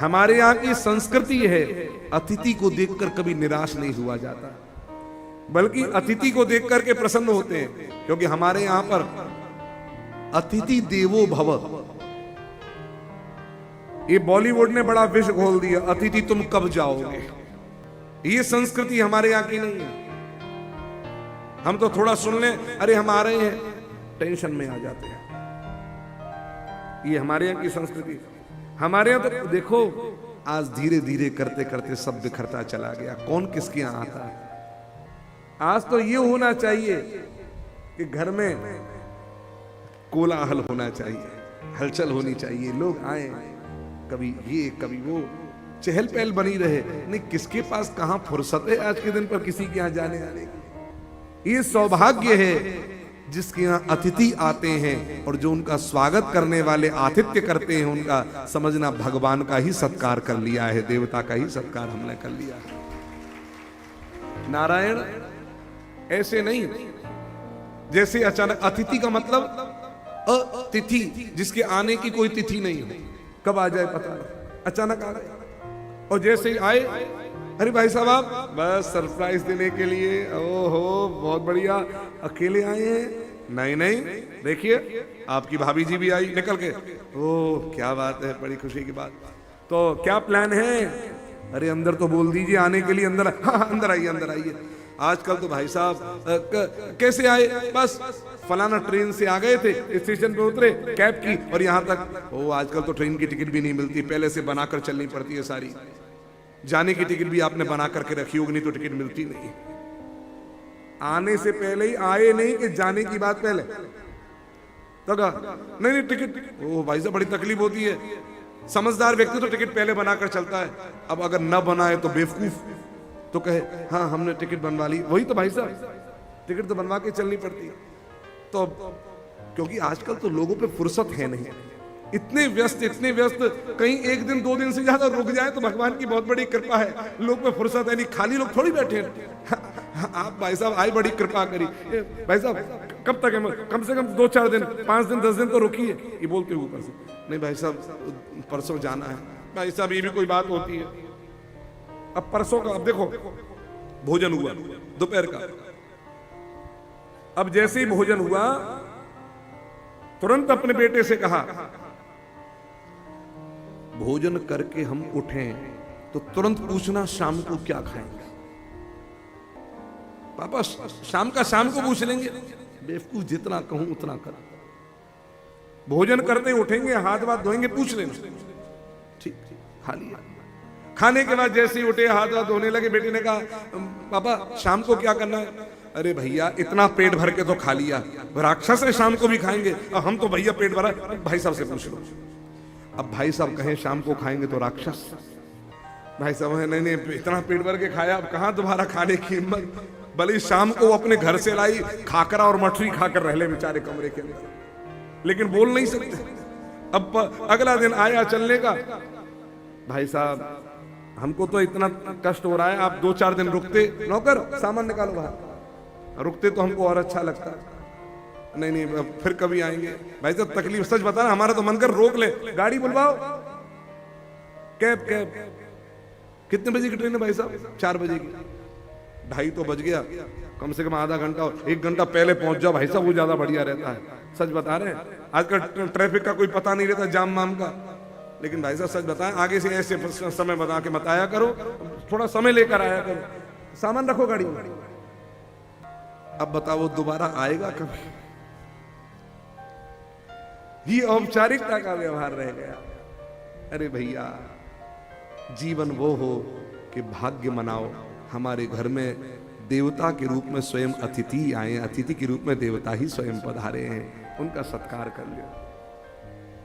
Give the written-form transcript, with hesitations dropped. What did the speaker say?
हमारे यहाँ की संस्कृति है, अतिथि को देखकर कभी निराश नहीं हुआ जाता, बल्कि अतिथि को देखकर के प्रसन्न होते हैं, क्योंकि हमारे यहाँ पर अतिथि देवो भव, ये बॉलीवुड ने बड़ा विष घोल दिया, अतिथि तुम कब जाओगे। ये संस्कृति हमारे यहाँ की नहीं है। हम तो थोड़ा सुन लें, अरे हम आ रहे हैं, टेंशन में आ जाते हैं। ये हमारे यहाँ की संस्कृति। हमारे यहाँ तो देखो, आज धीरे धीरे करते करते सब बिखरता चला गया, कौन किसके यहाँ आता है। आज तो ये होना चाहिए कि घर में कोलाहल होना चाहिए, हलचल होनी चाहिए, लोग आए, कभी ये कभी वो, चहल पहल बनी रहे। नहीं, किसके पास कहां फुर्सत है आज के दिन पर किसी के यहां जाने आने की। ये सौभाग्य है जिसके यहाँ अतिथि आते हैं, और जो उनका स्वागत करने वाले आतिथ्य करते हैं, उनका समझना भगवान का ही सत्कार कर लिया है, देवता का ही सत्कार हमने कर लिया है। नारायण ऐसे नहीं, जैसे अचानक, अतिथि का मतलब अतिथि, जिसके आने की कोई तिथि नहीं हो, कब आ जाए पता नहीं, अचानक आ गए। और जैसे ही आए, अरे भाई साहब आप बस सरप्राइज देने के लिए, ओहो बहुत बढ़िया, अकेले आए हैं? नहीं नहीं, देखिए आपकी भाभी जी भी आई निकल के। ओह क्या बात है, बड़ी खुशी की बात। तो क्या प्लान है? अरे अंदर तो बोल दीजिए आने के लिए, अंदर। हाँ अंदर आइए, अंदर आइए। आजकल तो भाई साहब कैसे आए, बस फलाना ट्रेन से आ गए थे, स्टेशन पे उतरे, कैब की और यहाँ तक। ओ आजकल तो ट्रेन की टिकट भी नहीं मिलती, पहले से बनाकर चलनी पड़ती है सारी। जाने की टिकट भी आपने बना करके रखी होगी, नहीं तो टिकट मिलती नहीं। आने से पहले ही आए नहीं कि जाने की बात पहले तो नहीं नहीं टिकट। ओ भाई साहब बड़ी तकलीफ होती है। समझदार व्यक्ति तो टिकट पहले बनाकर चलता है। अब अगर न बनाए तो बेवकूफ, तो कहे हाँ हमने टिकट बनवा ली, वही तो भाई साहब टिकट तो बनवा के चलनी पड़ती है। तो क्योंकि आजकल तो लोगों पे फुर्सत है नहीं, इतने व्यस्त कहीं एक दिन दो दिन से ज्यादा रुक जाए तो भगवान की बहुत बड़ी कृपा है, लोग पे फुर्सत है नहीं, खाली लोग थोड़ी बैठे हैं। आप भाई साहब आई बड़ी कृपा करी, भाई साहब कब तक है, कम से कम 2-4 दिन, 5 दिन 10 दिन तो रुकिए। ये बोलते हुए ऊपर से, नहीं भाई साहब परसों जाना है। भाई साहब ये भी कोई बात होती है? अब परसों का, अब देखो भोजन हुआ दोपहर का, अब जैसे ही भोजन हुआ तुरंत अपने बेटे से कहा, भोजन करके हम उठें तो तुरंत पूछना शाम को क्या खाएंगे। पापा शाम का शाम को पूछ लेंगे। बेवकूफ, जितना कहूं उतना कर। भोजन करते उठेंगे, हाथ वाथ धोएंगे, पूछ लेना। ठीक खा लिया। खाने के बाद जैसे ही उठे, हाथ वाथ धोने लगे, बेटे ने कहा पापा शाम को क्या करना है? अरे भैया इतना पेट भर के तो खा लिया, राक्षस है शाम को भी खाएंगे। अब हम तो भैया पेट भरा, भाई साहब से पूछ लो। अब भाई साहब कहें शाम को खाएंगे तो राक्षस। भाई साहब नहीं नहीं इतना पेट भर के खाया, अब कहां दोबारा खाने की हिम्मत। भले शाम को अपने घर से लाई खाकरा और मठरी खाकर रह ले बेचारे कमरे के अंदर, लेकिन बोल नहीं सकते। अब अगला दिन आया चलने का, भाई साहब हमको तो इतना कष्ट हो रहा है, आप 2-4 दिन रुकते, नौकर सामान निकालो बाहर, रुकते तो हमको और अच्छा लगता। नहीं नहीं फिर कभी आएंगे। भाई साहब तकलीफ सच बता ना, हमारा तो मन कर रोक ले, गाड़ी बुलवाओ, कैब। कितने बजे की ट्रेन है भाई साहब? 4 बजे की। 2:30 तो बज गया, कम से कम आधा घंटा 1 घंटा पहले पहुंच जाओ भाई साहब, वो ज्यादा बढ़िया रहता है। सच बता रहे हैं, आजकल ट्रैफिक का कोई पता नहीं रहता, जाम वाम का। लेकिन भाई साहब सच बताएं, आगे से ऐसे समय बता के मत आया करो, थोड़ा समय लेकर आया करो, सामान रखो गाड़ी में। अब बताओ दोबारा आएगा कभी? ये औपचारिकता का व्यवहार रह गया। अरे भैया जीवन वो हो कि भाग्य मनाओ। हमारे घर में देवता के रूप में स्वयं अतिथि आए, अतिथि के रूप में देवता ही स्वयं पधारे हैं, उनका सत्कार कर लिया।